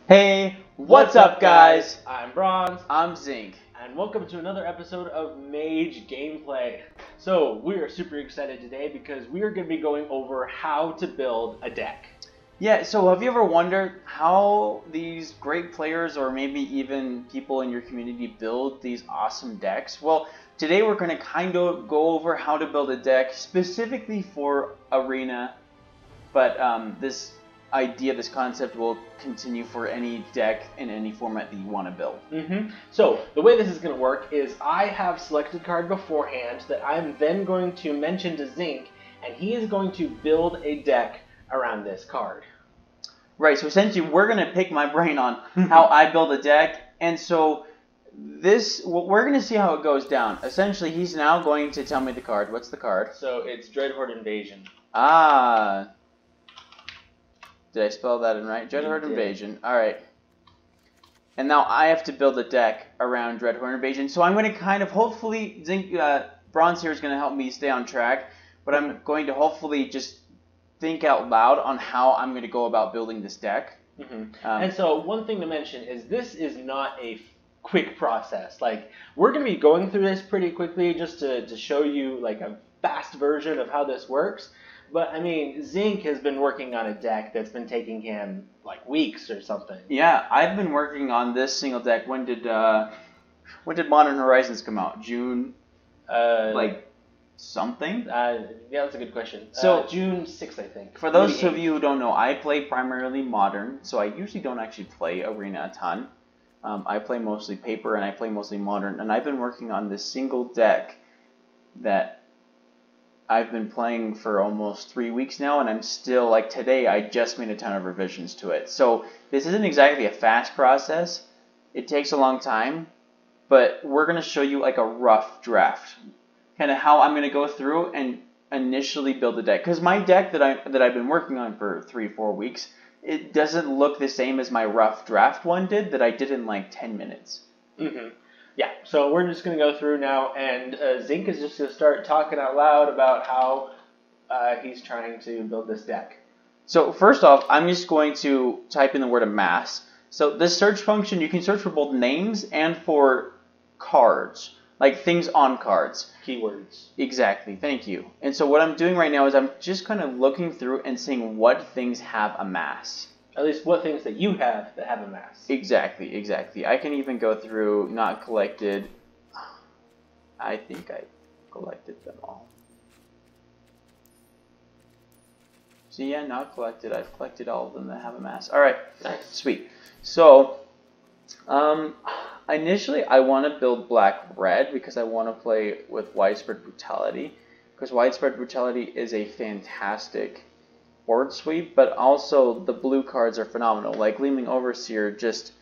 Hey, what's up, guys? I'm Bronze, I'm Zinc. and welcome to another episode of Mage Gameplay. So, we are super excited today because we are going to be going over how to build a deck. Yeah, so have you ever wondered how these great players or maybe even people in your community build these awesome decks? Well, today we're going to kind of go over how to build a deck specifically for Arena, but this concept will continue for any deck in any format that you want to build. So, the way this is going to work is I have selected a card beforehand that I'm then going to mention to Zinc, and he is going to build a deck around this card. Right, so essentially we're going to pick my brain on how I build a deck, and so we're going to see how it goes down. Essentially, he's now going to tell me the card. What's the card? So, it's Dreadhorde Invasion. Ah. Did I spell that in right? Dreadhorde Invasion. Alright. And now I have to build a deck around Dreadhorde Invasion. So I'm going to kind of, hopefully, Bronze here is going to help me stay on track. But I'm going to hopefully just think out loud on how I'm going to go about building this deck. And so one thing to mention is this is not a quick process. Like, we're going to be going through this pretty quickly just to show you like a fast version of how this works. But, I mean, Zinc has been working on a deck that's been taking him, like, weeks or something. Yeah, I've been working on this single deck. When did Modern Horizons come out? June? Something? Yeah, that's a good question. So June 6th, I think. For those of you who don't know, I play primarily Modern, so I usually don't actually play Arena a ton. I play mostly Paper, and I play mostly Modern, and I've been working on this single deck that I've been playing for almost 3 weeks now, and I'm still, like today, I just made a ton of revisions to it. So this isn't exactly a fast process. It takes a long time, but we're going to show you like a rough draft. Kind of how I'm going to go through and initially build a deck. Because my deck that I've been working on for 3-4 weeks, it doesn't look the same as my rough draft one did that I did in like 10 minutes. Yeah, so we're just going to go through now, and Zinc is just going to start talking out loud about how he's trying to build this deck. So first off, I'm just going to type in the word amass. So this search function, you can search for both names and for cards, like things on cards. Keywords. Exactly, thank you. And so what I'm doing right now is I'm just kind of looking through and seeing what things have amass. At least what things that you have that have amass. Exactly. I can even go through not collected. I think I collected them all. So yeah, not collected. I've collected all of them that have amass. Alright, nice. Sweet. So, initially I want to build black-red because I want to play with Widespread Brutality. Because Widespread Brutality is a fantastic board sweep, but also the blue cards are phenomenal. Like Gleaming Overseer just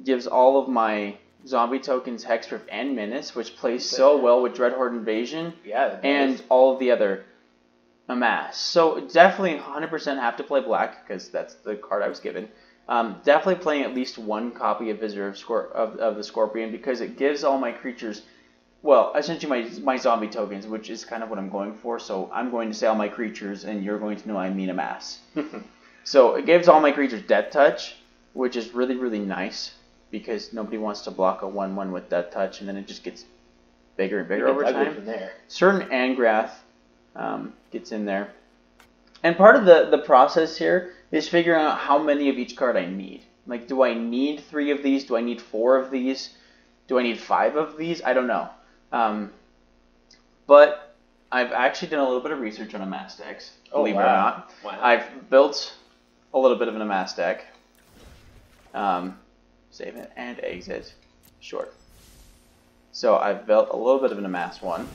gives all of my zombie tokens Hexproof and Menace, which plays so well with Dreadhorde Invasion, and all of the other amass. So definitely 100% have to play black because that's the card I was given. Definitely playing at least one copy of Visitor of the Scorpion because it gives all my creatures, well, essentially my zombie tokens, which is kind of what I'm going for. So I'm going to say all my creatures, and you're going to know I mean amass. So it gives all my creatures Death Touch, which is really, really nice because nobody wants to block a 1/1 with Death Touch, and then it just gets bigger and bigger over time. From there. Certain Angrath gets in there. And part of the process here is figuring out how many of each card I need. Like, do I need 3 of these? Do I need 4 of these? Do I need 5 of these? I don't know. But I've actually done a little bit of research on amass decks, believe it or not. Wow. I've built a little bit of an amass deck. Save it and exit. Short. So I've built a little bit of an amass one.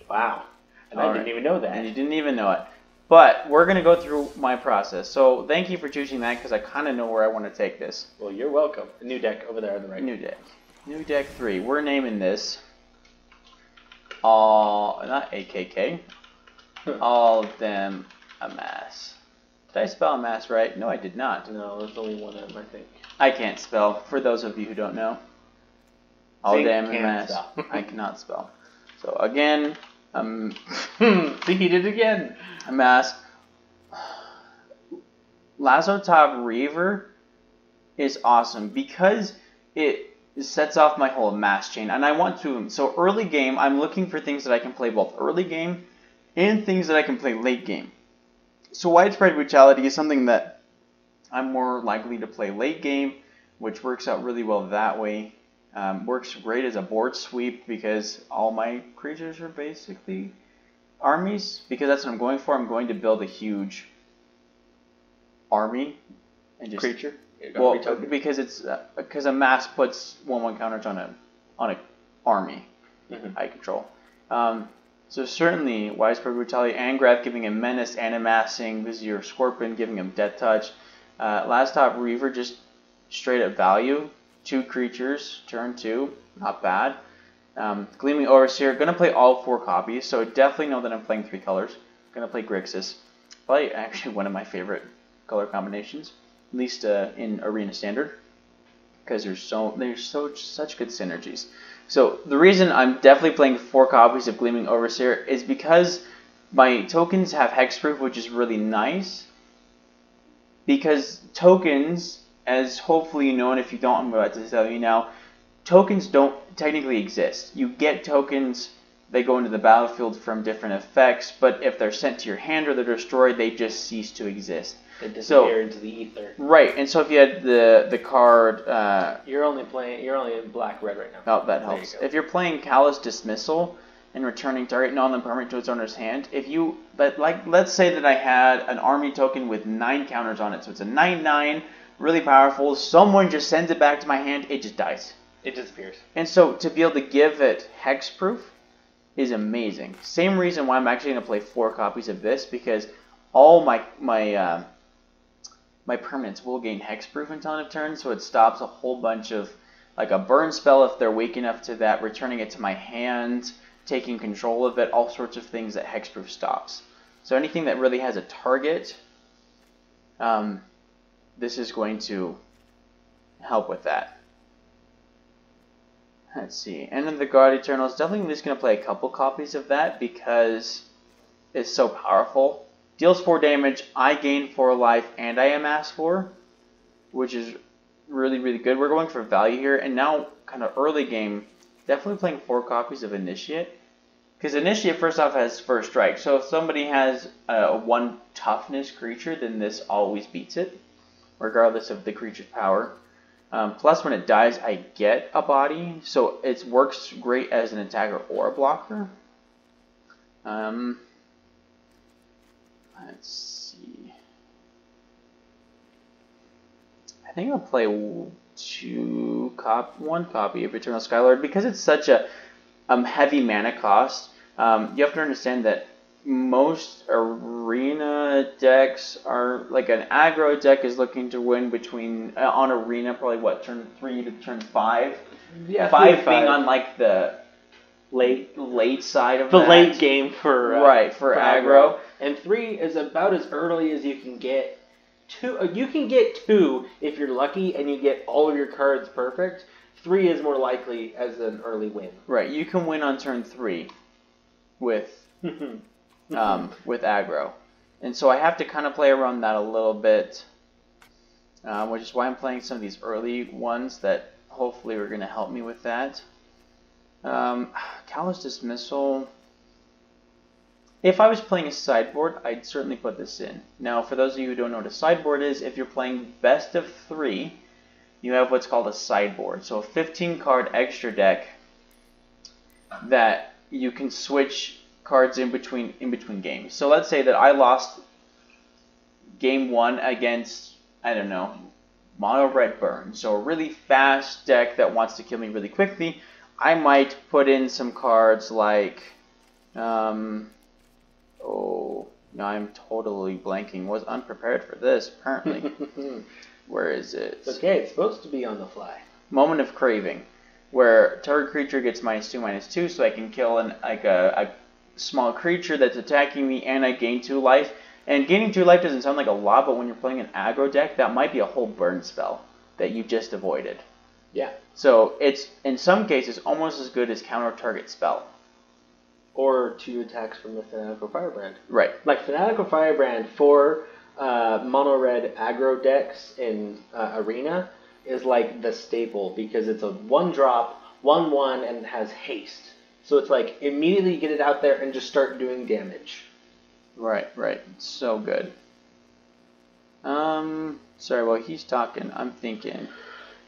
Wow. And I didn't even know that. And you didn't even know it. But we're going to go through my process. So thank you for choosing that because I kind of know where I want to take this. Well, you're welcome. A new deck over there on the right. New deck. New deck 3. We're naming this all, not AKK, all of them amass. Did I spell amass right? No, I did not. No, there's only one M, I think. I can't spell, for those of you who don't know. All damn amass. I cannot spell. So again, See, he did it again. Amass. Lazotov Reaver is awesome because it sets off my whole mass chain. And I want to, so early game, I'm looking for things that I can play both early game and things that I can play late game. So widespread brutality is something that I'm more likely to play late game, which works out really well that way. Works great as a board sweep because all my creatures are basically armies, because that's what I'm going for. I'm going to build a huge army and just Creature? well, because it's because a mass puts 1/1 counters on a army I control. So certainly widespread brutality, Angrath giving him menace and amassing, Vizier Scorpion giving him death touch. Last top Reaver just straight up value, 2 creatures, turn 2, not bad. Gleaming Overseer, gonna play all 4 copies, so definitely know that I'm playing 3 colors. Gonna play Grixis, probably actually one of my favorite color combinations, at least in Arena Standard, because there's such good synergies. So the reason I'm definitely playing 4 copies of Gleaming Overseer is because my tokens have hexproof, which is really nice. Because tokens, as hopefully you know, and if you don't, I'm about to tell you now, tokens don't technically exist. You get tokens, they go into the battlefield from different effects, but if they're sent to your hand or they're destroyed, they just cease to exist. They disappear into the ether. Right, and so if you had the card... you're only in black-red right now. Oh, that helps. If you're playing Callous Dismissal and returning target non-permanent to its owner's hand, let's say that I had an army token with 9 counters on it, so it's a 9/9, really powerful, someone just sends it back to my hand, it just dies. It disappears. And so to be able to give it hexproof is amazing. Same reason why I'm actually going to play 4 copies of this, because all my permanents will gain hexproof until end of turn, so it stops a whole bunch of, like a burn spell if they're weak enough to that, returning it to my hand, taking control of it, all sorts of things that hexproof stops. So anything that really has a target, this is going to help with that. Let's see. End of the God Eternals. Definitely just going to play a couple copies of that because it's so powerful. Deals 4 damage, I gain 4 life, and I amass 4, which is really, really good. We're going for value here, and now kind of early game, definitely playing 4 copies of Initiate. Because Initiate, first off, has First Strike. So if somebody has a 1 toughness creature, then this always beats it, regardless of the creature's power. Plus, when it dies, I get a body, so it works great as an attacker or a blocker. Let's see. I think I'll play 1 copy of Eternal Skylord because it's such a heavy mana cost. You have to understand that most arena decks are like an aggro deck is looking to win between on arena probably what, turn 3 to turn 5. Yeah, 5 being on like the late side of the that. late game for aggro. And 3 is about as early as you can get. 2 you can get 2 if you're lucky and you get all of your cards perfect. 3 is more likely as an early win. Right, you can win on turn 3 with with aggro, and so I have to kind of play around that a little bit, which is why I'm playing some of these early ones that hopefully are going to help me with that. Callous Dismissal. If I was playing a sideboard, I'd certainly put this in. Now, for those of you who don't know what a sideboard is, if you're playing best of 3, you have what's called a sideboard. So a 15-card extra deck that you can switch cards in between games. So let's say that I lost game 1 against, I don't know, Mono Red Burn. So a really fast deck that wants to kill me really quickly. I might put in some cards like, oh, no, I'm totally blanking. Was unprepared for this, apparently. Where is it? It's okay, it's supposed to be on the fly. Moment of Craving, where target creature gets -2/-2, so I can kill a small creature that's attacking me, and I gain 2 life. And gaining 2 life doesn't sound like a lot, but when you're playing an aggro deck, that might be a whole burn spell that you just avoided. Yeah. So it's, in some cases, almost as good as counter target spell. Or 2 attacks from the Fanatical Firebrand. Right. Like Fanatical Firebrand for mono red aggro decks in Arena is like the staple because it's a 1-drop, 1/1, and it has haste. So it's like immediately get it out there and just start doing damage. Right. So good. Sorry, while he's talking, I'm thinking.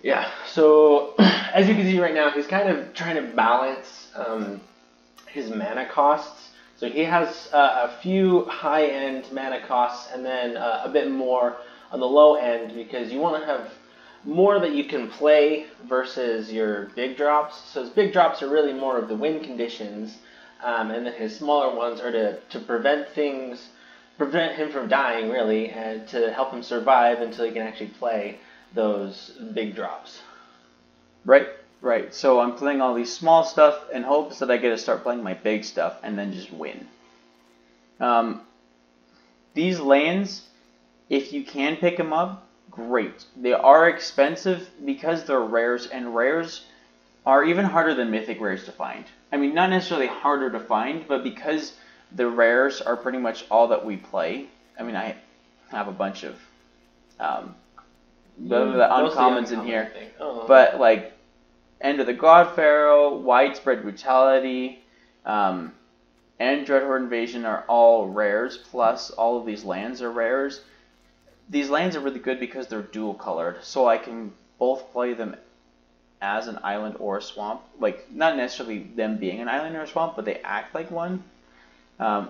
Yeah, so as you can see right now, he's kind of trying to balance his mana costs. So he has a few high-end mana costs and then a bit more on the low end because you want to have more that you can play versus your big drops. So his big drops are really more of the win conditions, and then his smaller ones are to prevent him from dying, really, and to help him survive until he can actually play those big drops. Right. So I'm playing all these small stuff in hopes that I get to start playing my big stuff and then just win. These lands, if you can pick them up, great. They are expensive because they're rares, and rares are even harder than mythic rares to find. I mean, not necessarily harder to find, but because the rares are pretty much all that we play. I mean, I have a bunch of the uncommons in here, but like End of the God Pharaoh, Widespread Brutality, and Dreadhorde Invasion are all rares, plus all of these lands are rares. These lands are really good because they're dual colored, so I can both play them as an island or a swamp. Like, not necessarily them being an island or a swamp, but they act like one,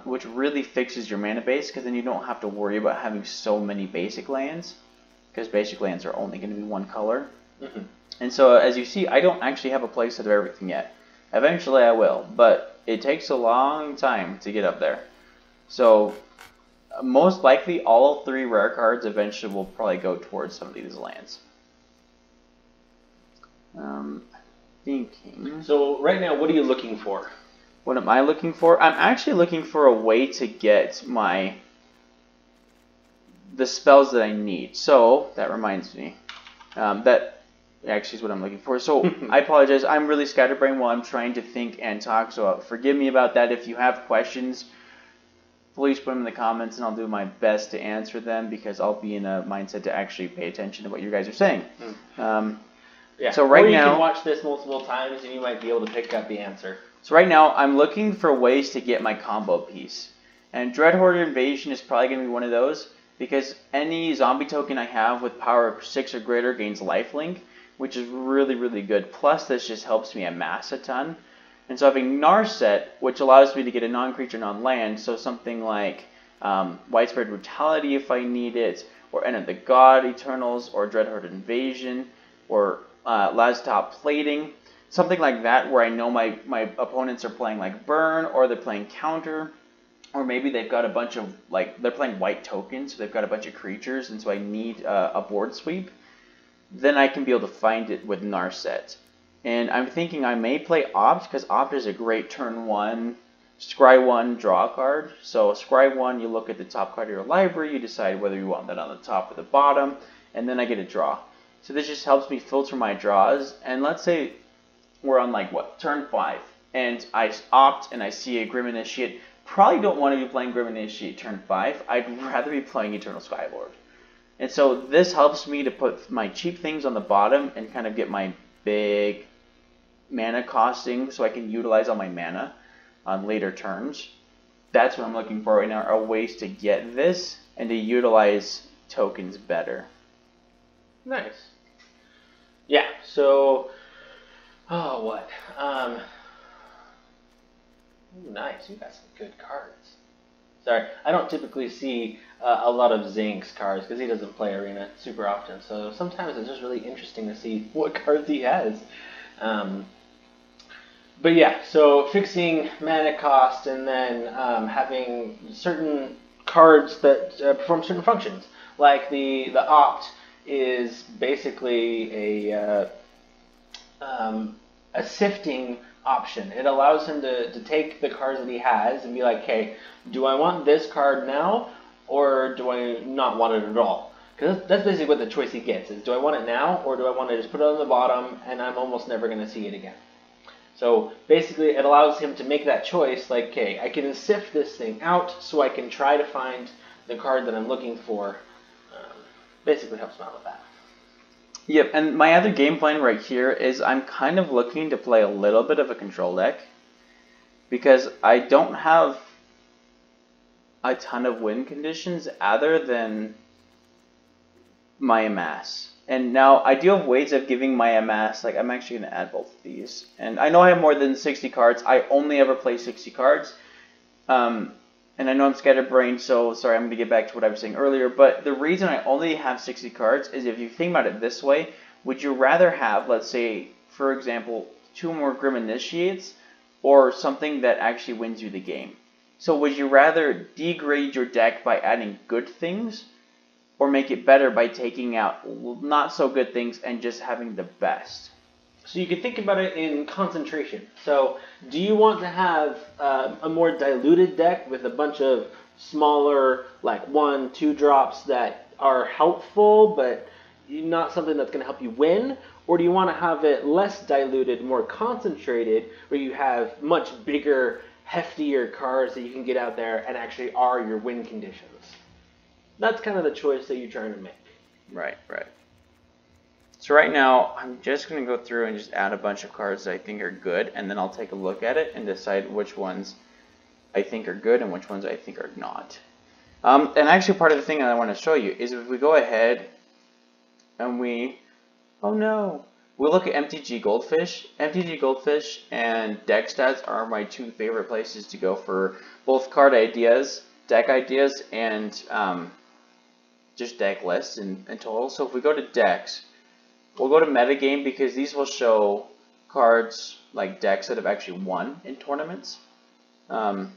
which really fixes your mana base, because then you don't have to worry about having so many basic lands, because basic lands are only going to be one color. Mm-hmm. And so, as you see, I don't actually have a playset of everything yet. Eventually I will, but it takes a long time to get up there. So, most likely, all 3 rare cards eventually will probably go towards some of these lands. Thinking. So right now, what are you looking for? What am I looking for? I'm actually looking for a way to get the spells that I need. So that reminds me, that actually is what I'm looking for. So I apologize. I'm really scatterbrained while I'm trying to think and talk. So forgive me about that. If you have questions, please put them in the comments, and I'll do my best to answer them, because I'll be in a mindset to actually pay attention to what you guys are saying. Yeah. So right or you now, can watch this multiple times, and you might be able to pick up the answer. So right now, I'm looking for ways to get my combo piece. And Dreadhorde Invasion is probably going to be one of those, because any zombie token I have with power of 6 or greater gains lifelink, which is really, really good. Plus, this just helps me amass a ton. And so having Narset, which allows me to get a non-creature, non-land, so something like Widespread Brutality if I need it, or End of the God Eternals, or Dreadhorde Invasion, or Laztop Plating, something like that, where I know my opponents are playing like Burn, or they're playing Counter, or maybe they've got a bunch of, like, they're playing white tokens, so they've got a bunch of creatures, and so I need a board sweep. Then I can be able to find it with Narset. And I'm thinking I may play Opt, because Opt is a great turn 1, Scry 1 draw card. So Scry 1, you look at the top card of your library, you decide whether you want that on the top or the bottom, and then I get a draw. So this just helps me filter my draws. And let's say we're on, like, what, turn 5, and I Opt and I see a Grim Initiate. Probably don't want to be playing Grim Initiate turn 5. I'd rather be playing Eternal Skylord. And so this helps me to put my cheap things on the bottom and kind of get my big mana costing, so I can utilize all my mana on later turns. That's what I'm looking for right now, are ways to get this and to utilize tokens better. Nice. Yeah, so, oh, what? Ooh, nice, you got some good cards. Sorry, I don't typically see a lot of Zink's cards, because he doesn't play Arena super often, so sometimes it's just really interesting to see what cards he has. But yeah, so fixing mana cost, and then having certain cards that perform certain functions. Like the Opt is basically a sifting option. It allows him to take the cards that he has and be like, hey, do I want this card now, or do I not want it at all? Because that's basically what the choice he gets, is do I want it now, or do I want to just put it on the bottom and I'm almost never going to see it again? So basically it allows him to make that choice, like, okay, I can sift this thing out so I can try to find the card that I'm looking for. Basically helps him out with that. Yep, and my other game plan right here is I'm kind of looking to play a little bit of a control deck because I don't have a ton of win conditions other than my amass. And now I do have ways of giving my amass, like I'm actually going to add both of these. And I know I have more than 60 cards. I only ever play 60 cards. And I know I'm scatterbrained, so sorry, I'm going to get back to what I was saying earlier. But the reason I only have 60 cards is if you think about it this way, would you rather have, let's say, for example, 2 more Grim Initiates or something that actually wins you the game? So would you rather degrade your deck by adding good things or make it better by taking out not so good things and just having the best? So you could think about it in concentration. So do you want to have a more diluted deck with a bunch of smaller, like 1, 2 drops that are helpful, but not something that's going to help you win? Or do you want to have it less diluted, more concentrated, where you have much bigger, heftier cards that you can get out there and actually are your win conditions? That's kind of the choice that you're trying to make. Right. So right now, I'm just going to go through and just add a bunch of cards that I think are good, and then I'll take a look at it and decide which ones I think are good and which ones I think are not. And actually part of the thing that I want to show you is if we go ahead and we look at MTGGoldfish. MTGGoldfish and deck stats are my 2 favorite places to go for both card ideas, deck ideas, and just deck lists in total. So if we go to decks, we'll go to metagame because these will show cards like decks that have actually won in tournaments. And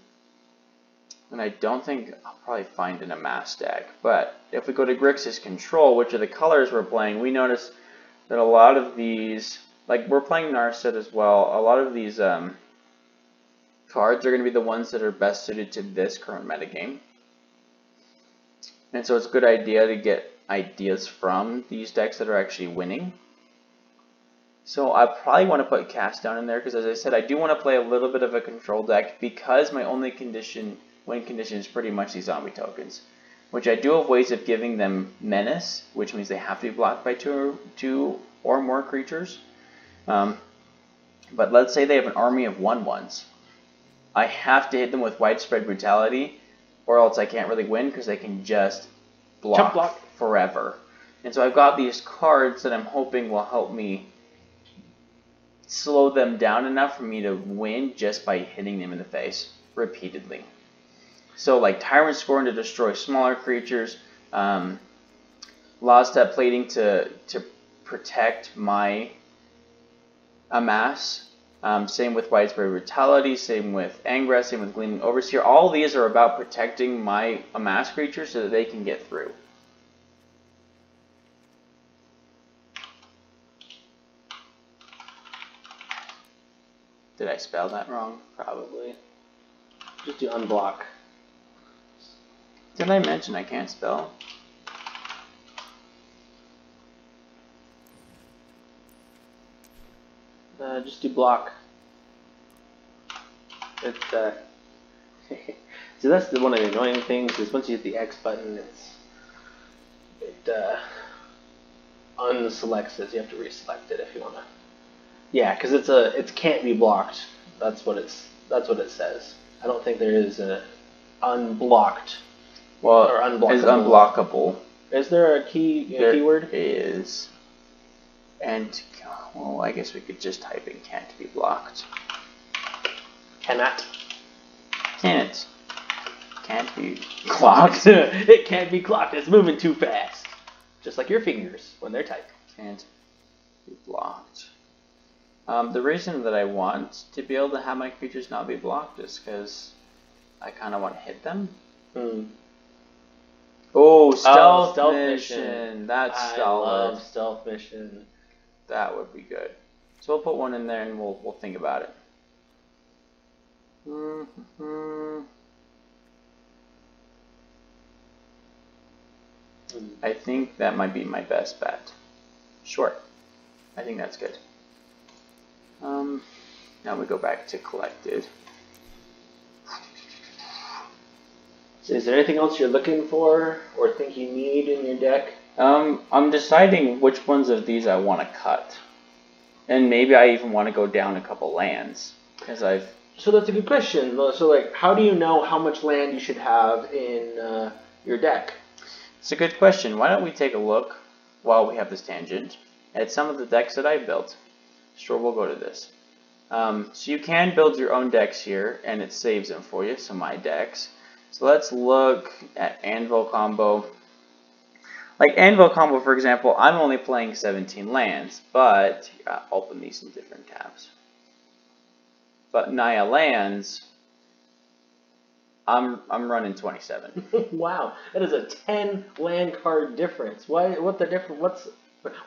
I don't think I'll probably find an amass deck. But if we go to Grixis Control, which are the colors we're playing, we notice that a lot of these, like we're playing Narset as well, a lot of these cards are going to be the ones that are best suited to this current metagame. And so it's a good idea to get ideas from these decks that are actually winning. So I probably want to put Cast Down in there because, as I said, I do want to play a little bit of a control deck because my only win condition is pretty much these zombie tokens, which I do have ways of giving them menace, which means they have to be blocked by two or more creatures. But let's say they have an army of 1/1s. I have to hit them with Widespread Brutality, or else I can't really win because they can just block forever. And so I've got these cards that I'm hoping will help me slow them down enough for me to win just by hitting them in the face repeatedly. So like Tyrant Scorn to destroy smaller creatures, Lostep Plating to protect my amass, same with Widespread Brutality, same with Angra, same with Gleaming Overseer. All of these are about protecting my amass creatures so that they can get through. Did I spell that wrong? Probably. Just do unblock. Did I mention I can't spell? Just do block. It, so that's one of the annoying things is once you hit the X button, it unselects it. You have to reselect it if you wanna. Yeah, because it can't be blocked. That's what it says. I don't think there is an unblocked. Well, or unblockable. It's unblockable. Is there a keyword? There is. And well, I guess we could just type in can't be blocked. Cannot. Can't be clocked. It can't be clocked. It's moving too fast. Just like your fingers when they're typing. Can't be blocked. The reason that I want to be able to have my creatures not be blocked is because I kind of want to hit them. Oh, stealth mission. That's solid. I love stealth mission. That would be good. So we'll put one in there and we'll think about it. I think that might be my best bet. Sure. I think that's good. Now we go back to collected. So is there anything else you're looking for or think you need in your deck? I'm deciding which ones of these I want to cut. And maybe I even want to go down a couple lands. Because I've... So that's a good question. So, like, how do you know how much land you should have in your deck? It's a good question. Why don't we take a look, while we have this tangent, at some of the decks that I built. Sure, we'll go to this. So you can build your own decks here, and it saves them for you, so my decks. So let's look at Anvil Combo. Like Anvil Combo, for example, I'm only playing 17 lands, but I'll open these in different tabs. But Naya lands, I'm running 27. Wow, that is a 10 land card difference. What the difference?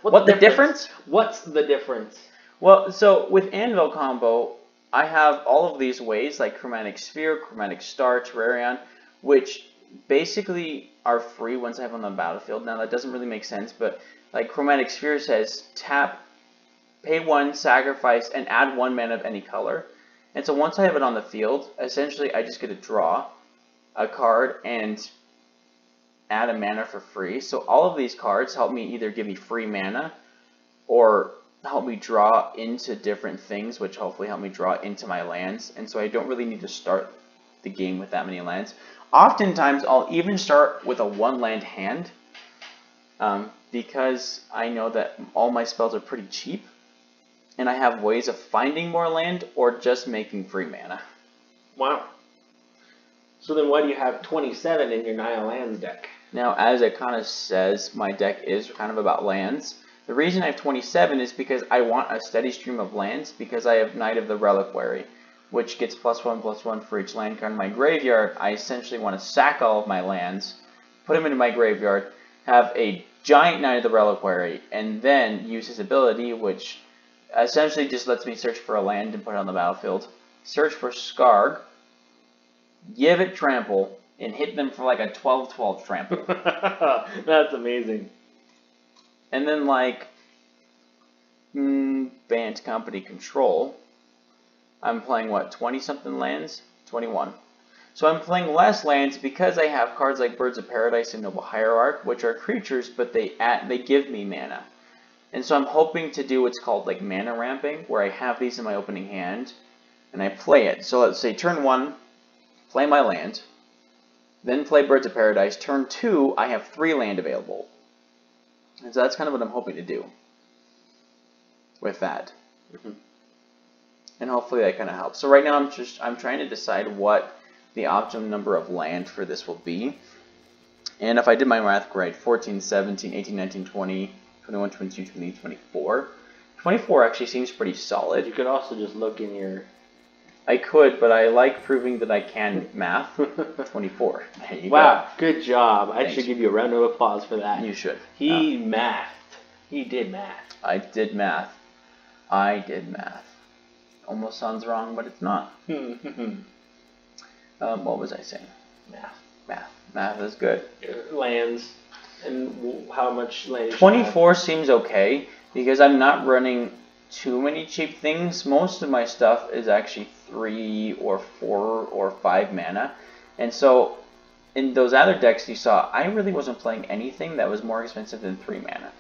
What the difference? What's the difference? Well, so with Anvil Combo, I have all of these ways like Chromatic Sphere, Chromatic Star, Terrarion, which basically are free once I have them on the battlefield. Now that doesn't really make sense, but like Chromatic Sphere says, tap, pay 1, sacrifice, and add 1 mana of any color. And so once I have it on the field, essentially I just get to draw a card and add a mana for free. So all of these cards help me either give me free mana or help me draw into different things, which hopefully help me draw into my lands. And so I don't really need to start the game with that many lands. Oftentimes I'll even start with a 1 land hand because I know that all my spells are pretty cheap. And I have ways of finding more land or just making free mana. Wow. So then why do you have 27 in your Naya lands deck? Now, as it kind of says, my deck is kind of about lands. The reason I have 27 is because I want a steady stream of lands because I have Knight of the Reliquary, which gets +1/+1 for each land card in my graveyard. I essentially want to sack all of my lands, put them into my graveyard, have a giant Knight of the Reliquary, and then use his ability, which essentially just lets me search for a land and put it on the battlefield. Search for Skarg, give it trample, and hit them for like a 12/12 trample. That's amazing. And then like Bant Company Control, I'm playing what, 20 something lands? 21. So I'm playing less lands because I have cards like Birds of Paradise and Noble Hierarch, which are creatures, but they give me mana. And so I'm hoping to do what's called like mana ramping, where I have these in my opening hand, and I play it. So let's say turn 1, play my land, then play Birds of Paradise. Turn 2, I have 3 land available. And so that's kind of what I'm hoping to do with that. And hopefully that kind of helps. So right now I'm trying to decide what the optimum number of land for this will be. And if I did my math right, 14, 17, 18, 19, 20, 21, 22, 23, 24. 24 actually seems pretty solid. You could also just look in your... I could, but I like proving that I can math. 24. There you Wow, good job. Thanks. I should give you a round of applause for that. You should. He mathed. He did math. I did math. I did math. Almost sounds wrong, but it's not. What was I saying? Math. Math. Math is good. Lands. And how much land? 24 seems okay because I'm not running too many cheap things. Most of my stuff is actually 3 or 4 or 5 mana. And so in those other decks you saw, I really wasn't playing anything that was more expensive than 3 mana.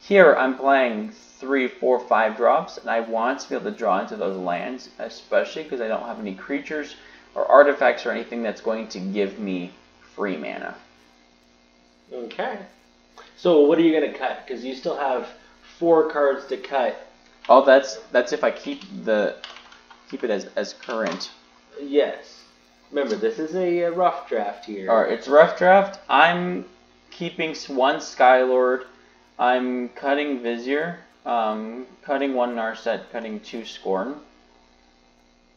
Here I'm playing 3, 4, 5 drops, and I want to be able to draw into those lands, especially because I don't have any creatures or artifacts or anything that's going to give me free mana. Okay. So what are you going to cut? Because you still have 4 cards to cut. Oh, that's if I keep it as current. Yes. Remember, this is a rough draft here. Alright, it's rough draft. I'm keeping 1 Skylord. I'm cutting Vizier. Cutting 1 Narset, cutting 2 Scorn.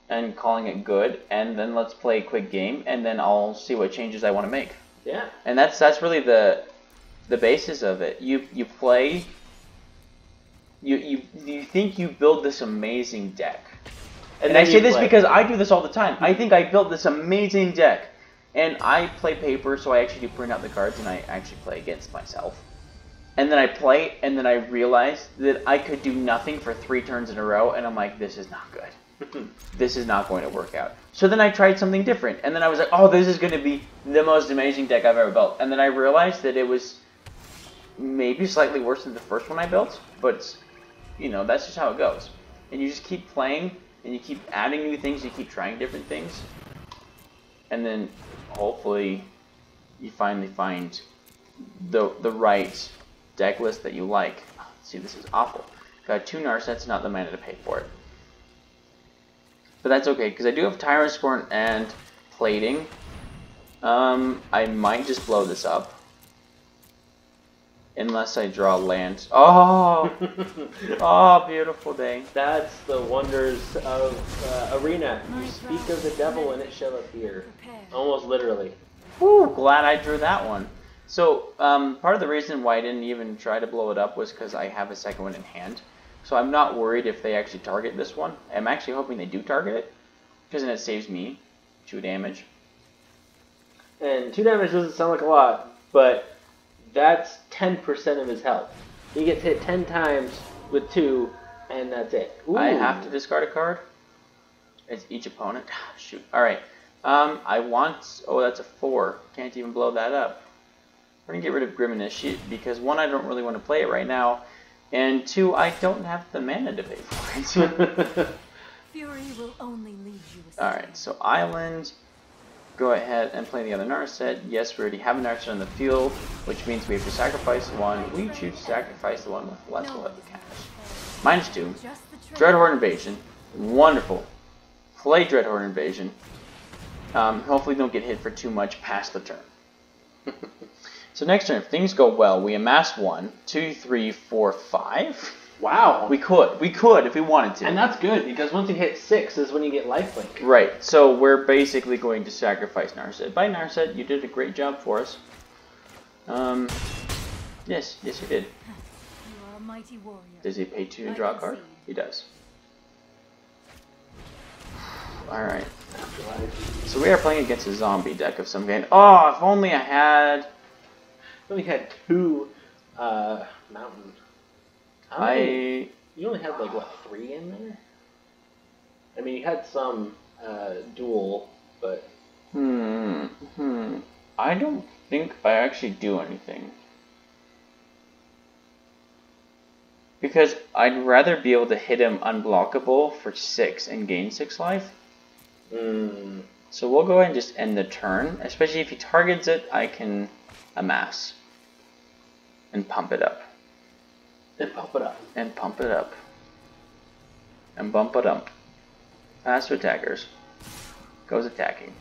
And calling it good. And then let's play a quick game, and then I'll see what changes I want to make. Yeah. And that's really the basis of it. You play. You think you build this amazing deck. And I say this because I do this all the time. I think I built this amazing deck. And I play paper, so I actually do print out the cards and I actually play against myself. And then I play, and then I realize that I could do nothing for 3 turns in a row, and I'm like, this is not good. This is not going to work out. So then I tried something different, and then I was like, oh, this is going to be the most amazing deck I've ever built. And then I realized that it was maybe slightly worse than the first one I built, but it's, you know, that's just how it goes. And you just keep playing, and you keep adding new things, you keep trying different things, and then hopefully you finally find the right deck list that you like. See, this is awful. Got 2 Narsets, not the mana to pay for it. But that's okay, because I do have Tyrant Scorn and Plating. I might just blow this up. Unless I draw land. Oh! Oh, beautiful day. That's the wonders of Arena. You speak of the devil and it shall appear. Almost literally. Whew, glad I drew that one. So, part of the reason why I didn't even try to blow it up was because I have a second one in hand. So I'm not worried if they actually target this one. I'm actually hoping they do target it, because then it saves me 2 damage. And 2 damage doesn't sound like a lot, but that's 10% of his health. He gets hit 10 times with 2, and that's it. Ooh. I have to discard a card. It's each opponent. Shoot. Alright. I want... Oh, that's a 4. Can't even blow that up. We're going to get rid of Grim Initiate, because 1, I don't really want to play it right now, and 2, I don't have the mana to pay for it. Fury will only lead you astray. Alright, so Island... Go ahead and play the other Narset. Yes, we already have a Narset on the field, which means we have to sacrifice one. We choose to sacrifice the one with less will have the cash. -2. Dreadhorde Invasion. Wonderful. Play Dreadhorde Invasion. Hopefully don't get hit for too much past the turn. So next turn, if things go well, we amass 1, 2, 3, 4, 5. Wow. We could if we wanted to. And that's good, because once you hit 6 is when you get lifelink. Right, so we're basically going to sacrifice Narset. Bye, Narset, you did a great job for us. Yes, you did. You are a mighty warrior. Does he pay 2 and draw a card? He does. Alright. So we are playing against a zombie deck of some kind. Oh, if only I had... I only had 2 mountain. You only had like, what, 3 in there? I mean, you had some dual, but... I don't think I actually do anything. Because I'd rather be able to hit him unblockable for 6 and gain 6 life. So we'll go ahead and just end the turn. Especially if he targets it, I can amass. And pump it up. And pump it up. And pump it up. And bump it up. Pass to attackers. Goes attacking.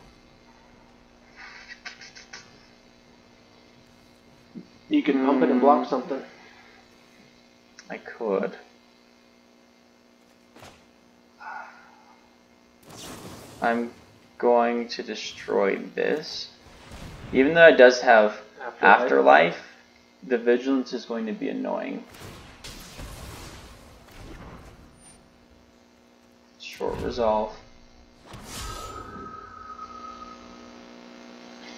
You can pump it and block something. I could. I'm going to destroy this. Even though it does have Afterlife, the Vigilance is going to be annoying. Short resolve.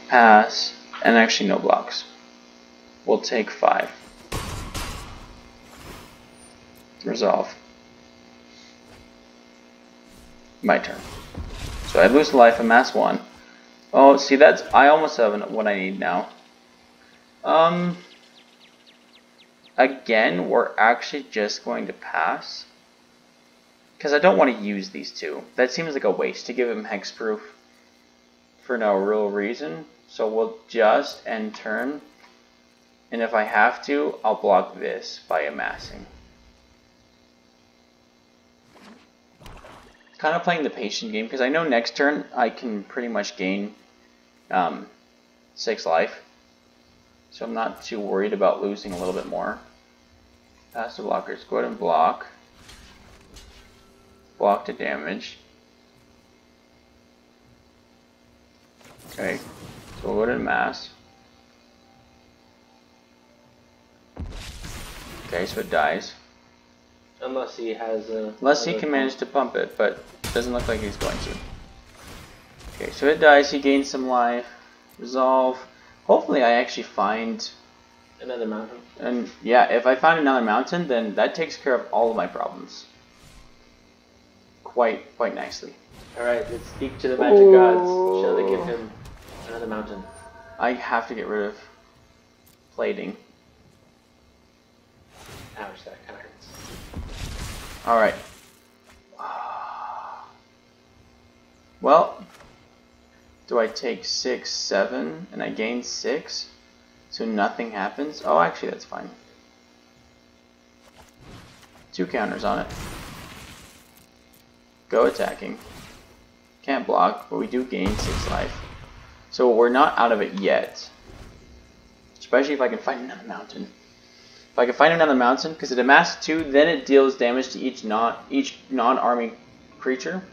Pass. And actually no blocks. We'll take 5. Resolve. My turn. So I lose life, amass 1. Oh, see, that's... I almost have what I need now. Again, we're actually just going to pass. Because I don't want to use these 2. That seems like a waste to give him hexproof for no real reason. So we'll just end turn. And if I have to, I'll block this by amassing. Kind of playing the patient game, because I know next turn I can pretty much gain 6 life. So I'm not too worried about losing a little bit more. Pass the blockers. Go ahead and block. Block to damage. Okay, so we'll go to mass. Okay, so it dies. Unless he has a... Unless he can manage to pump it, but it doesn't look like he's going to. Okay, so it dies, he gains some life. Resolve. Hopefully I actually find... another mountain. And yeah, if I find another mountain, then that takes care of all of my problems. Quite nicely. Alright, let's speak to the magic gods. Shall they give him another mountain? I have to get rid of plating. Alright. Well, do I take 6, 7, and I gain 6? So nothing happens? Oh, actually, that's fine. 2 counters on it. Go attacking. Can't block, but we do gain 6 life. So we're not out of it yet. Especially if I can find another mountain. If I can find another mountain, because it amasses 2, then it deals damage to each non-army creature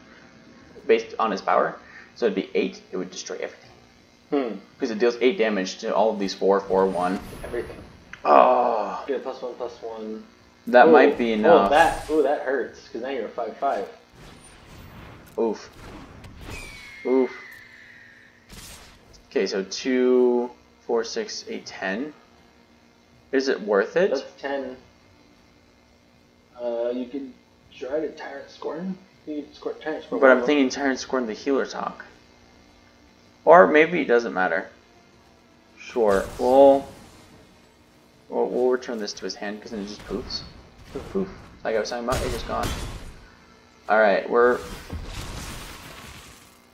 based on his power. So it'd be 8. It would destroy everything. Because it deals 8 damage to all of these 4, 4, 1. Everything. Oh. Get a +1/+1. That might be enough. That hurts, because now you're a 5/5. Oof. Oof. Okay, so 2, 4, 6, 8, 10. Is it worth it? That's 10. You could try to Tyrant Scorn. You could Tyrant Scorn. But I'm thinking Tyrant Scorn the healer's hawk. Or maybe it doesn't matter. Sure. We'll return this to his hand because then it just poofs. Poof, poof. Like I was talking about, it's just gone. Alright, we're...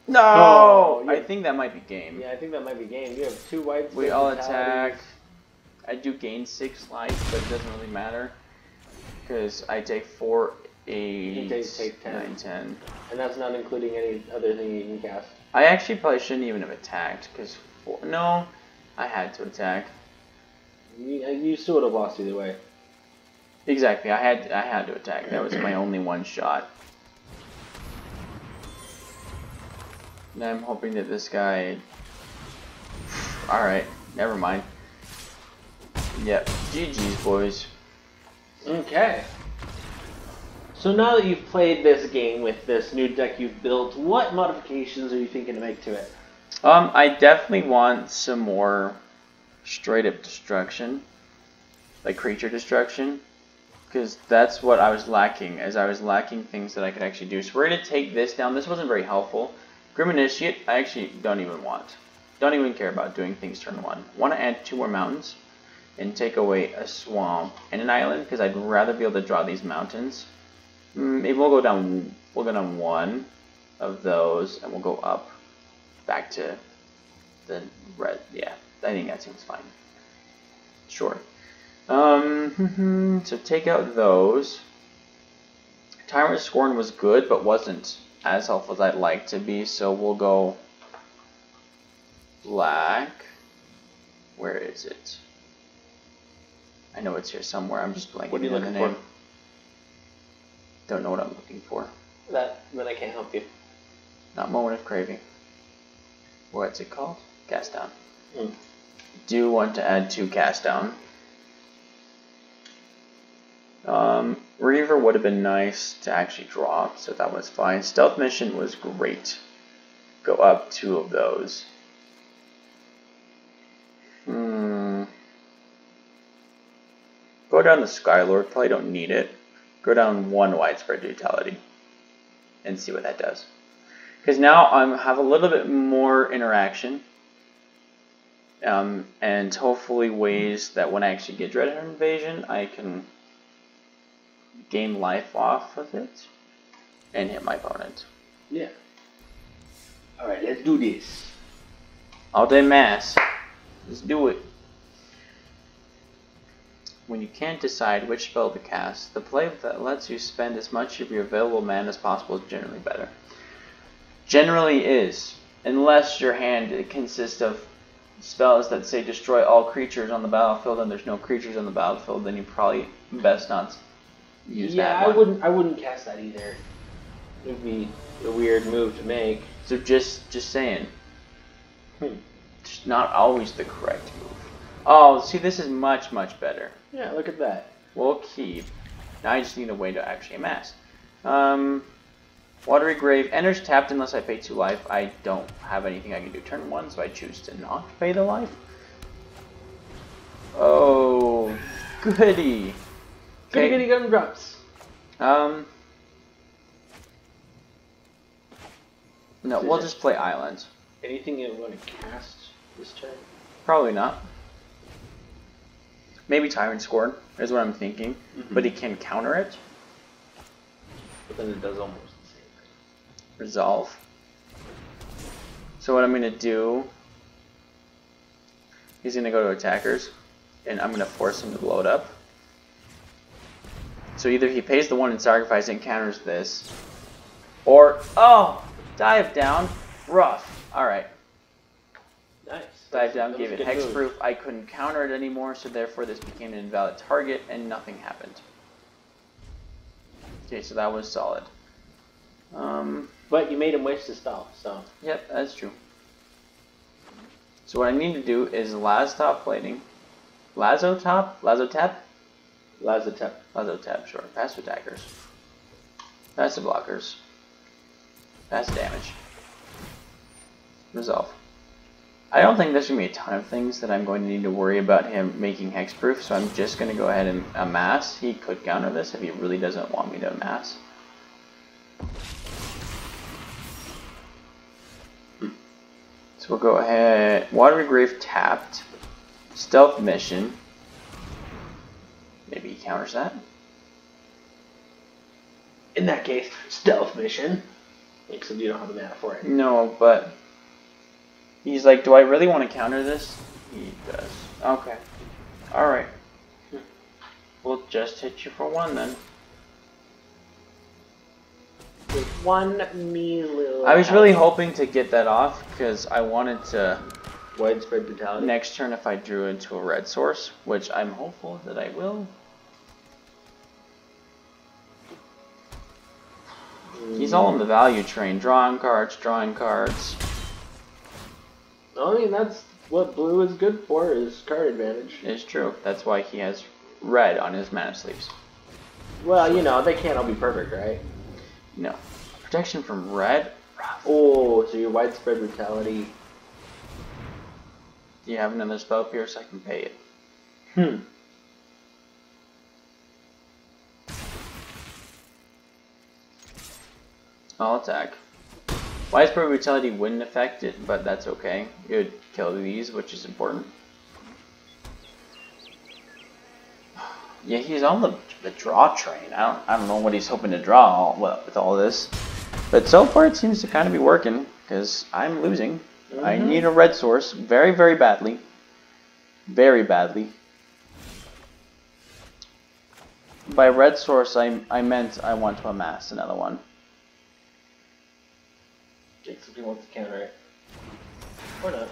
No! Oh, I think that might be game. Yeah, I think that might be game. You have 2 whites. We all attack. I do gain 6 life, but it doesn't really matter. Because I take 4, 8, take 10. 9, 10. And that's not including any other thing you can cast. I actually probably shouldn't even have attacked, because... No, I had to attack. You still would have lost either way. Exactly, I had to attack. That was my only one shot. And I'm hoping that this guy... Alright, never mind. Yep, GG's, boys. Okay. So now that you've played this game with this new deck you've built, what modifications are you thinking to make to it? I definitely want some more straight up destruction. Like creature destruction. Because that's what I was lacking, as I was lacking things that I could actually do. So we're going to take this down. This wasn't very helpful. Grim Initiate, I actually don't even want. Don't even care about doing things turn 1. Want to add 2 more mountains and take away a swamp and an island, because I'd rather be able to draw these mountains. Maybe we'll go down 1 of those, and we'll go up back to the red. Yeah, I think that seems fine. Sure. So take out those. Tyrant Scorn was good, but wasn't as helpful as I'd like to be, so we'll go black. Where is it? I know it's here somewhere. I'm just blanking. What are you looking name. for? Don't know what I'm looking for. Then I can't help you. Not Moment of Craving. What's it called? Cast Down. Do want to add 2 Cast Down. Reaver would have been nice to actually draw, so that was fine. Stealth Mission was great. Go up 2 of those. Go down the Skylord, probably don't need it. Go down 1 Widespread Brutality and see what that does. Because now I have a little bit more interaction. And hopefully ways that when I actually get Dreaded Invasion, I can gain life off of it and hit my opponent. Yeah. Alright, let's do this. All day mass. Let's do it. When you can't decide which spell to cast, the play that lets you spend as much of your available mana as possible is generally better. Generally is. Unless your hand consists of spells that say destroy all creatures on the battlefield and there's no creatures on the battlefield, then you probably best not use that one. I wouldn't cast that either. It would be a weird move to make. So just saying. It's not always the correct move. Oh, see, this is much, much better. Yeah, look at that. We'll keep. Now I just need a way to actually amass. Watery Grave enters tapped unless I pay 2 life. I don't have anything I can do turn 1, so I choose to not pay the life. Oh, goody. Goody goody gumdrops. No, we'll just play Island. Anything you want to cast this turn? Probably not. Maybe Tyrant Scorn is what I'm thinking, but he can counter it. but then it does almost the same thing. Resolve. So what I'm going to do, he's going to go to attackers, and I'm going to force him to blow it up. So either he pays the 1 and sacrifice and counters this, or, oh, dive down, rough. Alright. Nice. Dive down, gave it hexproof. I couldn't counter it anymore, so therefore this became an invalid target, and nothing happened. Okay, so that was solid. But you made him waste his spell, so. Yep, that's true. So what I need to do is Lazotop plating. Lazotop? Lazotep? Lazotep. Lazotep, sure. Passive attackers. Passive blockers. Passive damage. Resolve. I don't think there's going to be a ton of things that I'm going to need to worry about him making hexproof, so I'm just going to go ahead and amass. He could counter this if he really doesn't want me to amass. So we'll go ahead. Watery Grave tapped. Stealth Mission. Maybe he counters that. In that case, stealth mission. Except you don't have the mana for it. No, but he's like, do I really want to counter this? He does. Okay. Alright. We'll just hit you for 1 then. With 1 measly. I was really hoping to get that off because I wanted to widespread brutality. next turn if I drew into a red source, which I'm hopeful that I will. He's all on the value train. Drawing cards, drawing cards. I mean, that's what blue is good for, is card advantage. It's true. That's why he has red on his mana sleeves. Well, you know, they can't all be perfect, right? No. Protection from red? Rough. Oh, so your widespread brutality. Do you have another spell pierce? I can pay it. I'll attack. Widespread brutality wouldn't affect it, but that's okay. It would kill these, which is important. Yeah, he's on the draw train. I don't know what he's hoping to draw with all this, but so far it seems to kind of be working because I'm losing. I need a red source very, very badly. Very badly. By red source, I meant I want to amass another one. Except he wants to counter it. Or not.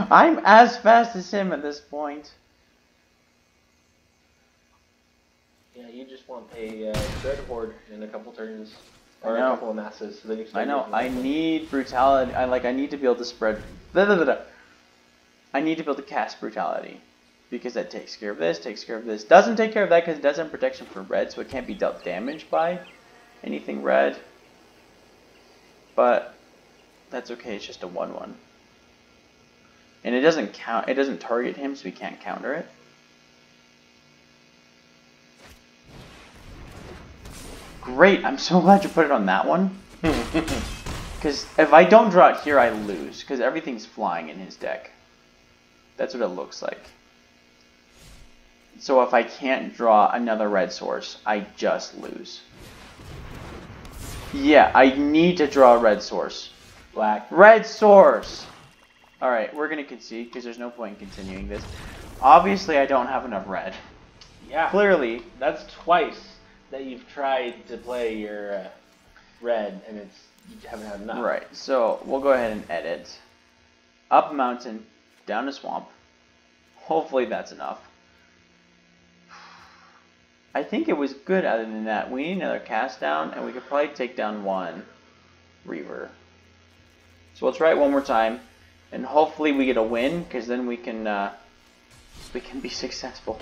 I'm as fast as him at this point. Yeah, you just want a dread horde in a couple turns. Or I know. a couple of masses. So then you I know. I need brutality. I need to be able to spread. I need to be able to cast brutality. Because that takes care of this, takes care of this. Doesn't take care of that because it doesn't have protection for red, so it can't be dealt damage by anything red. But that's okay, it's just a 1/1. And it doesn't count, it doesn't target him, so he can't counter it. Great, I'm so glad you put it on that one. Because if I don't draw it here, I lose. Because everything's flying in his deck. That's what it looks like. So if I can't draw another red source, I just lose. Yeah, I need to draw a red source. Black. Red source! Alright, we're going to concede because there's no point in continuing this. Obviously, I don't have enough red. Yeah. Clearly. That's twice that you've tried to play your red and you haven't had enough. Right, so we'll go ahead and edit. Up mountain, down a swamp. Hopefully that's enough. I think it was good other than that. We need another cast down, and we could probably take down 1 Reaver. So let's try it one more time, and hopefully we get a win, because then we can be successful.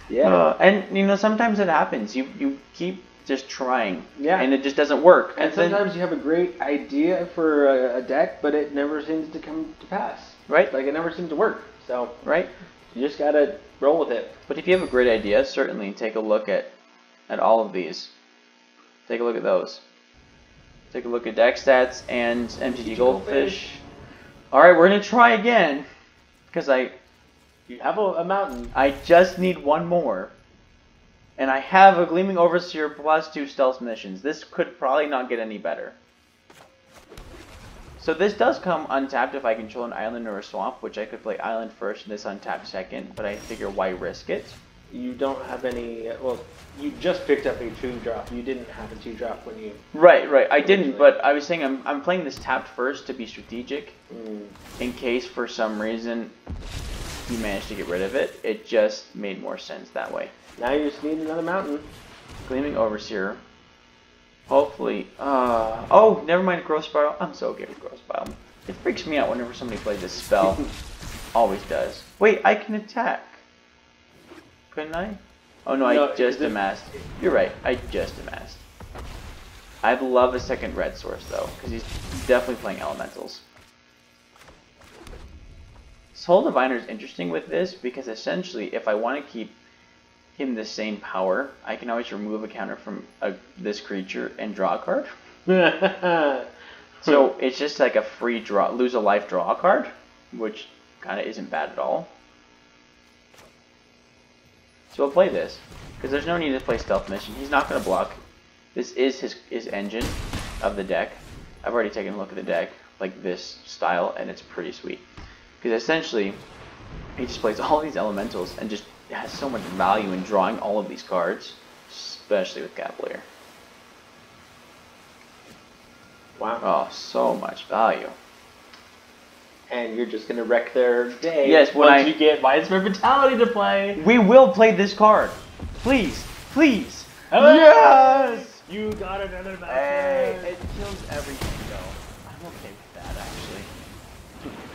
Yeah. And you know, sometimes it happens. You keep just trying, yeah, and it just doesn't work. And sometimes you have a great idea for a deck, but it never seems to come to pass. Right. Like it never seems to work. So right. You just gotta roll with it. But if you have a great idea, certainly take a look at all of these. Take a look at those. Take a look at deck stats and MTGGoldfish. Alright, we're going to try again. Because You have a mountain. I just need one more. And I have a Gleaming Overseer +2 stealth missions. This could probably not get any better. So this does come untapped if I control an island or a swamp, which I could play island first and this untapped second, but I figure why risk it? You don't have any, well, you just picked up a 2-drop. You didn't have a 2-drop when you... Right. I didn't, but I was saying I'm playing this tapped first to be strategic. In case for some reason you managed to get rid of it. It just made more sense that way. Now you just need another mountain. Gleaming Overseer. Hopefully. Oh, never mind Growth Spiral. I'm so okay with Growth Spiral. It freaks me out whenever somebody plays this spell. Always does. Wait, I can attack. Couldn't I? Oh no, I just amassed. You're right, I just amassed. I'd love a second red source though, because he's definitely playing elementals. Soul Diviner is interesting with this because essentially, if I want to keep him the same power, I can always remove a counter from this creature and draw a card. So it's just like a free draw, lose a life, draw a card, which kind of isn't bad at all. So we'll play this, because there's no need to play Stealth Mission. He's not going to block. This is his engine of the deck. I've already taken a look at the deck, like this style, and it's pretty sweet. Because essentially, he just plays all these elementals and just has so much value in drawing all of these cards, especially with Cavalier. Wow. Oh, so much value. And you're just going to wreck their day Yes, once you get Widespread Vitality to play. We will play this card. Please, please. Hello. Yes! You got another mountain. Hey, it kills everything though. I'm okay with that actually.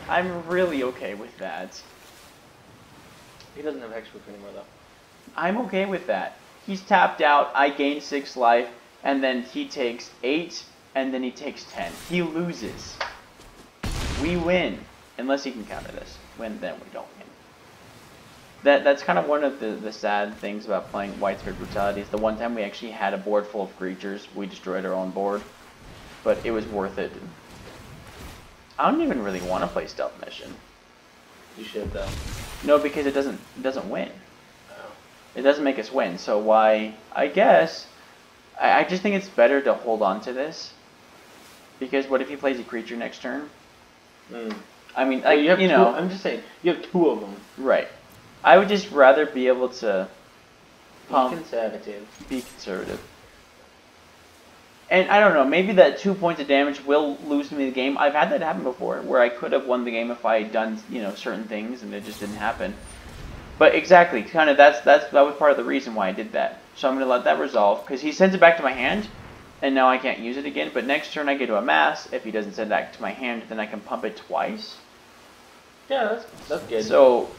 I'm really okay with that. He doesn't have hexproof anymore though. I'm okay with that. He's tapped out, I gain 6 life, and then he takes 8, and then he takes 10. He loses. We win. Unless he can counter this. Then we don't win. That's kind of one of the sad things about playing Widespread Brutality is the one time we actually had a board full of creatures, we destroyed our own board. But it was worth it. I don't even really want to play Stealth Mission. You should though. No, because it doesn't win. Oh. It doesn't make us win, so why? I guess I just think it's better to hold on to this. Because what if he plays a creature next turn? I mean, well, you know. I'm just saying, you have 2 of them. Right. I would just rather be able to Be conservative. Be conservative. And I don't know, maybe that 2 points of damage will lose me the game. I've had that happen before, where I could have won the game if I had done, certain things, and it just didn't happen. But exactly, kind of that was part of the reason why I did that. So I'm going to let that resolve, because he sends it back to my hand, and now I can't use it again. But next turn I get to amass. If he doesn't send it back to my hand, then I can pump it twice. Yeah, that's good. So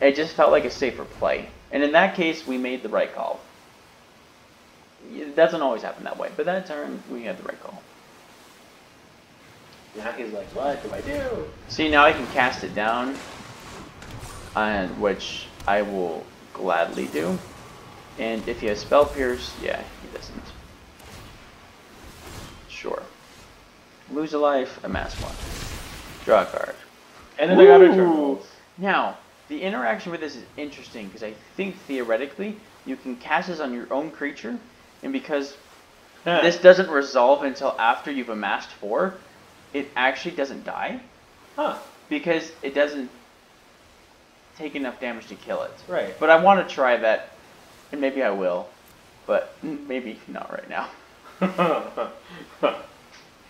it just felt like a safer play. And in that case, we made the right call. It doesn't always happen that way, but that turn, we had the right call. Now he's like, what do I do? See, now I can cast it down, which I will gladly do. And if he has Spell Pierce, yeah, he doesn't. Sure. Lose a life, amass 1. Draw a card. And then I got a turn. Now, the interaction with this is interesting, because I think theoretically, you can cast this on your own creature, and because this doesn't resolve until after you've amassed 4, it actually doesn't die. Huh. Because it doesn't take enough damage to kill it. Right. But I want to try that, and maybe I will, but maybe not right now.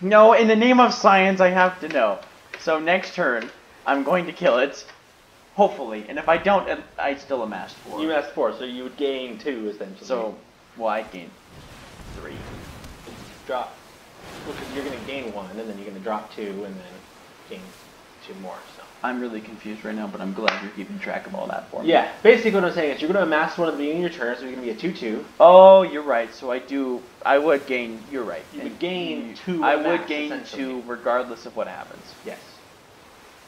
No, in the name of science, I have to know. So next turn, I'm going to kill it, hopefully, and if I don't, I still amassed 4. You amassed 4, so you would gain 2 essentially. So, well, I'd gain 3. Drop. Well, because you're going to gain 1, and then you're going to drop 2, and then gain 2 more. So. I'm really confused right now, but I'm glad you're keeping track of all that for me. Yeah, basically what I'm saying is you're going to amass 1 at the beginning of your turn, so you're going to be a 2/2. Oh, you're right. So I would gain. You're right. You would gain 2. I would gain 2 regardless of what happens. Yes.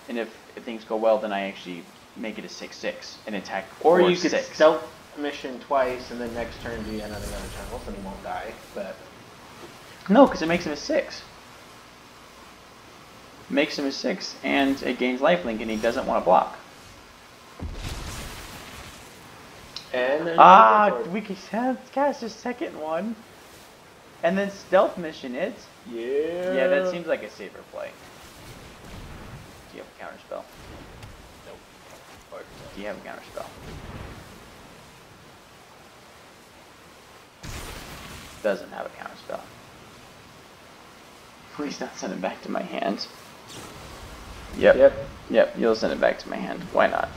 And if things go well, then I actually make it a 6/6 and attack. Or you could 6. stealth mission twice, and then next turn do another channel, so he won't die. But no, because it makes him a 6. Makes him a 6, and it gains lifelink, and he doesn't want to block. And there's we can cast a second one. And then stealth mission it. Yeah. Yeah, that seems like a safer play. Do you have a counter spell? Nope. Do you have a counter spell? Doesn't have a counter spell. Please not send it back to my hand. Yep, you'll send it back to my hand. Why not?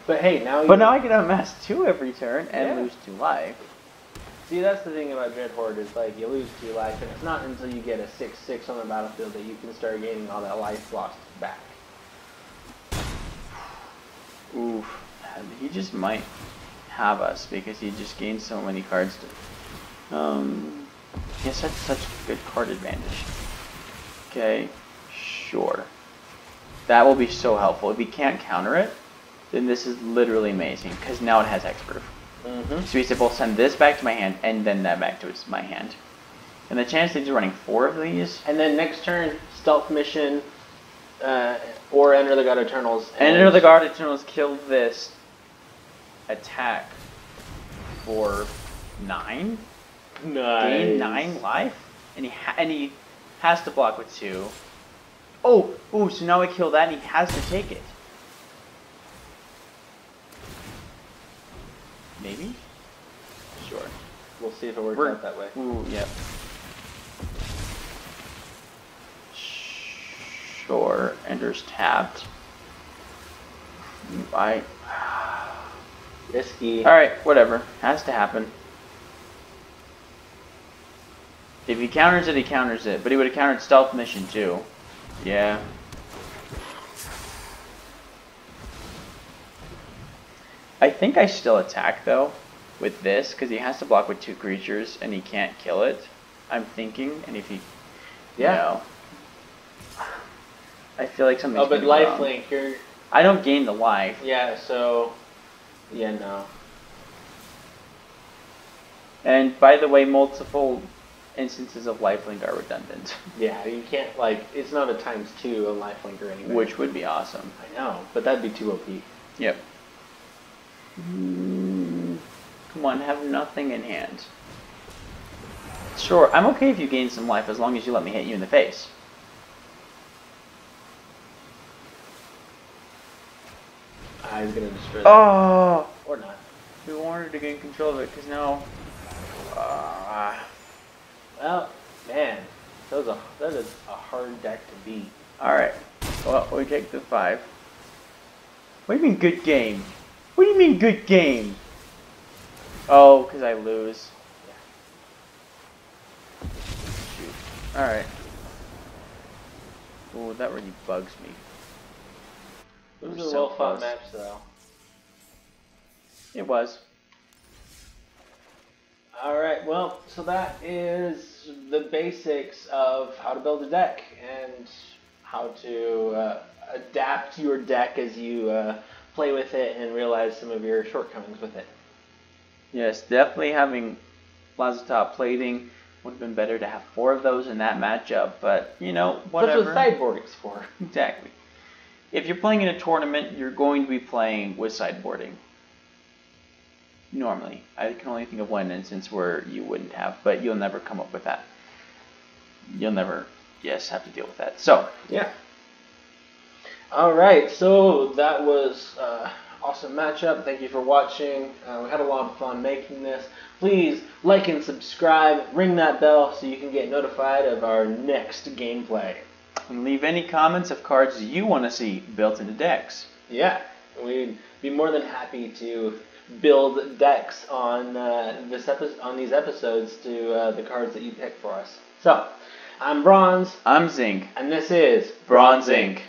But hey, now you... But now I can unmask 2 every turn and lose 2 life. See, that's the thing about Dread Horde, is like, you lose 2 life, and it's not until you get a 6/6 on the battlefield that you can start gaining all that life lost back. Oof. He just might have us because he just gained so many cards. He has such good card advantage. Okay, sure. That will be so helpful. If he can't counter it, then this is literally amazing because now it has hexproof. So he said, "We'll send this back to my hand and then that back to my hand." And the chance that he's running 4 of these. And then next turn, stealth mission, or Enter the God Eternals. Enter the God Eternals, kill this attack for 9. Nice. Gain 9 life, and he has to block with 2. Oh, so now we kill that, and he has to take it. Maybe? Sure. We'll see if it works out that way. Ooh, yep. Sure. Ender's tapped. Risky. Alright, whatever. Has to happen. If he counters it, he counters it. But he would have countered stealth mission too. Yeah. I think I still attack though with this because he has to block with 2 creatures and he can't kill it. I'm thinking, and if he, no, I feel like something's. Oh, but lifelink, you're. I don't gain the life. Yeah. So. Yeah. No. And by the way, multiple instances of lifelink are redundant. Yeah, you can't it's not a ×2 on lifelink or anything. Which would be awesome. I know, but that'd be too OP. Yep. Come on, have nothing in hand. Sure, I'm okay if you gain some life as long as you let me hit you in the face. He's gonna destroy that. Oh! Or not. We wanted to gain control of it because now. Well, man, that is a hard deck to beat. Alright, well, we take the 5. What do you mean good game? What do you mean good game? Oh, because I lose. Shoot. Alright. Oh, that really bugs me. It was a well-fought match, though. It was. Alright, well, so that is the basics of how to build a deck and how to adapt your deck as you play with it and realize some of your shortcomings with it. Yes, definitely having Lazatop plating would have been better to have 4 of those in that matchup, but, you know, whatever. That's what sideboarding's for. Exactly. If you're playing in a tournament, you're going to be playing with sideboarding. Normally. I can only think of one instance where you wouldn't have, but you'll never come up with that. You'll never, have to deal with that. So, yeah. Alright, so that was awesome matchup. Thank you for watching. We had a lot of fun making this. Please like and subscribe, ring that bell so you can get notified of our next gameplay. And leave any comments of cards you want to see built into decks. Yeah, we'd be more than happy to build decks on these episodes to the cards that you pick for us. So, I'm Bronze. I'm Zinc. And this is Bronze Ink.